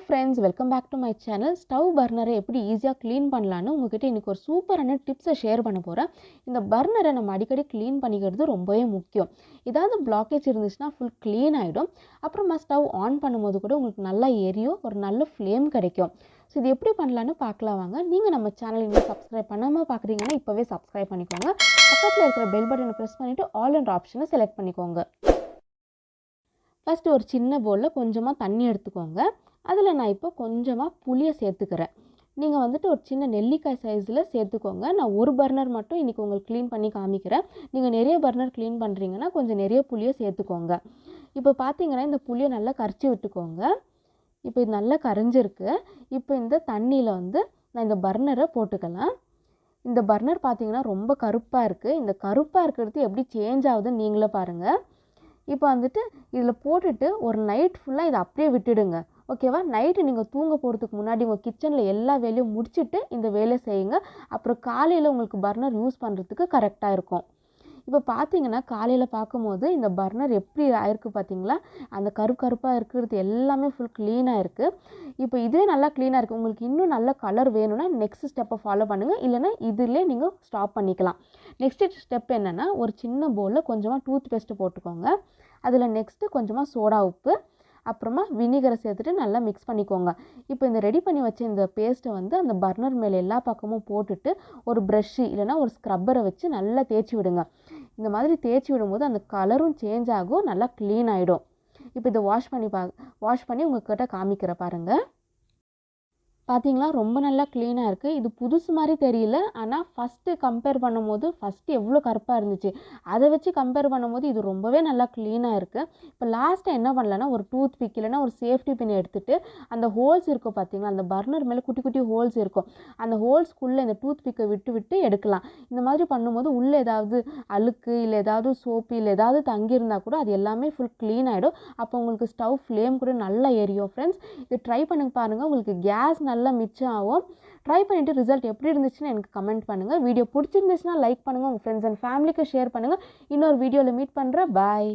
friends, welcome back to my channel. Stove burner எப்படி ஈஸியா clean பண்ணலாம்னு உங்ககிட்ட இன்னைக்கு ஒரு சூப்பரான டிப்ஸை ஷேர் பண்ண போறேன். இந்த பர்னரை நம்ம அடிக்கடி க்ளீன் பண்ணிக்கிறது ரொம்பவே முக்கியம். ஏதாவது பிளாக்கேஜ் இருந்துச்சுன்னா ஃபுல் க்ளீன் ஆகிடும். அப்புறமா ஸ்டவ் ஆன் பண்ணும்போது கூட உங்களுக்கு நல்லா எரியும், ஒரு நல்ல ஃப்ளேம் கிடைக்கும். ஸோ இது எப்படி பண்ணலான்னு பார்க்கலாம் வாங்க. நீங்கள் நம்ம சேனல் இன்னும் சப்ஸ்கிரைப் பண்ணாமல் பார்க்குறீங்கன்னா இப்போவே சப்ஸ்கிரைப் பண்ணிக்கோங்க. பக்கத்தில் இருக்கிற பெல் பட்டனை ப்ரெஸ் பண்ணிவிட்டு ஆல் என்ற ஆப்ஷனை செலக்ட் பண்ணிக்கோங்க. ஃபஸ்ட்டு ஒரு சின்ன பவுலில் கொஞ்சமாக தண்ணி எடுத்துக்கோங்க. அதில் நான் இப்போ கொஞ்சமாக புளியை சேர்த்துக்கிறேன். நீங்கள் வந்துட்டு ஒரு சின்ன நெல்லிக்காய் சைஸில் சேர்த்துக்கோங்க. நான் ஒரு பர்னர் மட்டும் இன்றைக்கி உங்களுக்கு க்ளீன் பண்ணி காமிக்கிறேன். நீங்கள் நிறைய பர்னர் க்ளீன் பண்ணுறீங்கன்னா கொஞ்சம் நிறைய புளியை சேர்த்துக்கோங்க. இப்போ பார்த்தீங்கன்னா இந்த புளியை நல்லா கரைச்சி விட்டுக்கோங்க. இப்போ இது நல்லா கரைஞ்சிருக்கு. இப்போ இந்த தண்ணியில் வந்து நான் இந்த பர்னரை போட்டுக்கலாம். இந்த பர்னர் பார்த்தீங்கன்னா ரொம்ப கருப்பாக இருக்குது. இந்த கருப்பாக இருக்கிறது எப்படி சேஞ்ச் ஆகுதுன்னு நீங்களே பாருங்கள். இப்போ வந்துட்டு இதில் போட்டுட்டு ஒரு நைட் ஃபுல்லாக இதை அப்படியே விட்டுடுங்க. ஓகேவா? நைட்டு நீங்கள் தூங்க போகிறதுக்கு முன்னாடி உங்கள் கிச்சனில் எல்லா வேலையும் முடிச்சுட்டு இந்த வேலையை செய்யுங்க. அப்புறம் காலையில் உங்களுக்கு பர்னர் யூஸ் பண்ணுறதுக்கு கரெக்டாக இருக்கும். இப்போ பார்த்தீங்கன்னா காலையில் பார்க்கும்போது இந்த பர்னர் எப்படி ஆயிருக்கு பார்த்தீங்களா? அந்த கருப்பாக இருக்கிறது எல்லாமே ஃபுல் க்ளீனாக இருக்குது. இப்போ இதுவே நல்லா க்ளீனாக இருக்குது. உங்களுக்கு இன்னும் நல்ல கலர் வேணும்னா நெக்ஸ்ட் ஸ்டெப்பை ஃபாலோ பண்ணுங்கள். இல்லைனா இதிலே நீங்கள் ஸ்டாப் பண்ணிக்கலாம். நெக்ஸ்ட் ஸ்டெப் என்னென்னா ஒரு சின்ன பவுலில் கொஞ்சமாக டூத் பேஸ்ட்டு போட்டுக்கோங்க. அதில் நெக்ஸ்ட்டு கொஞ்சமாக சோடா உப்பு, அப்புறமா வினிகரை சேர்த்துட்டு நல்லா மிக்ஸ் பண்ணிக்கோங்க. இப்போ இந்த ரெடி பண்ணி வச்ச இந்த பேஸ்ட்டை வந்து அந்த பர்னர் மேலே எல்லா பக்கமும் போட்டுட்டு ஒரு ப்ரஷ்ஷு இல்லைனா ஒரு ஸ்க்ரப்பரை வச்சு நல்லா தேய்ச்சி விடுங்க. இந்த மாதிரி தேய்ச்சி விடும்போது அந்த கலரும் சேஞ்ச் ஆகும், நல்லா க்ளீன் ஆகிடும். இப்போ இதை வாஷ் பண்ணி உங்கள்கிட்ட காமிக்கிற பாருங்கள். பார்த்தீங்களா ரொம்ப நல்லா க்ளீனாக இருக்குது. இது புதுசு மாதிரி தெரியல. ஆனால் ஃபஸ்ட்டு கம்பேர் பண்ணும்போது ஃபஸ்ட்டு எவ்வளோ கருப்பாக இருந்துச்சு அதை வச்சு கம்பேர் பண்ணும்போது இது ரொம்பவே நல்லா க்ளீனாக இருக்குது. இப்போ லாஸ்ட்டாக என்ன பண்ணலன்னா ஒரு டூத் பிக் இல்லைனா ஒரு சேஃப்டி பின் எடுத்துகிட்டு அந்த ஹோல்ஸ் இருக்கும் பார்த்தீங்களா, அந்த பர்னர் மேலே குட்டி குட்டி ஹோல்ஸ் இருக்கும். அந்த ஹோல்ஸ்க்குள்ளே இந்த டூத் பிக்கை விட்டு எடுக்கலாம். இந்த மாதிரி பண்ணும்போது உள்ளே ஏதாவது அழுக்கு இல்லை ஏதாவது சோப்பு இல்லை ஏதாவது தங்கியிருந்தால் கூட அது எல்லாமே ஃபுல் க்ளீன் ஆகிடும். அப்போ உங்களுக்கு ஸ்டவ் ஃப்ளேம் கூட நல்லா எரியும். ஃப்ரெண்ட்ஸ், இது ட்ரை பண்ணி பாருங்கள். உங்களுக்கு கேஸ் நல்லா மிச்சம் ஆகும். ட்ரை பண்ணிவிட்டு ரிசல்ட் எப்படி இருந்துச்சுன்னு எனக்கு கமெண்ட் பண்ணுங்கள். வீடியோ பிடிச்சிருந்துச்சுன்னா லைக் பண்ணுங்கள். உங்கள் ஃப்ரெண்ட்ஸ் அண்ட் ஃபேமிலிக்கு ஷேர் பண்ணுங்கள். இன்னொரு வீடியோவில் மீட் பண்ணுறேன். பாய்.